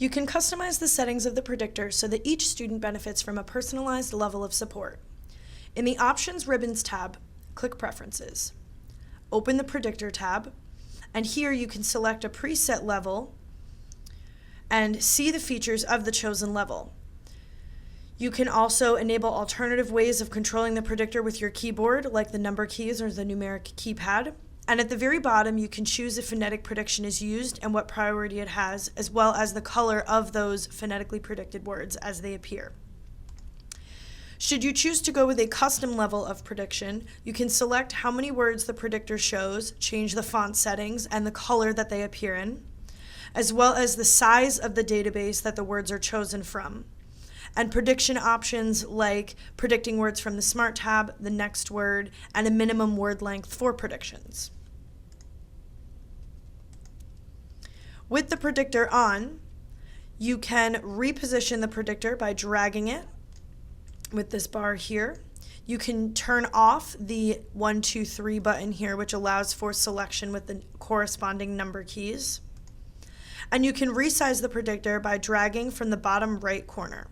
You can customize the settings of the predictor so that each student benefits from a personalized level of support. In the Options Ribbons tab, click Preferences. Open the Predictor tab, and here you can select a preset level and see the features of the chosen level. You can also enable alternative ways of controlling the predictor with your keyboard, like the number keys or the numeric keypad. And at the very bottom, you can choose if phonetic prediction is used and what priority it has, as well as the color of those phonetically predicted words as they appear. Should you choose to go with a custom level of prediction, you can select how many words the predictor shows, change the font settings and the color that they appear in, as well as the size of the database that the words are chosen from, and prediction options like predicting words from the Smart tab, the next word, and a minimum word length for predictions. With the predictor on, you can reposition the predictor by dragging it with this bar here. You can turn off the 1, 2, 3 button here, which allows for selection with the corresponding number keys. And you can resize the predictor by dragging from the bottom right corner.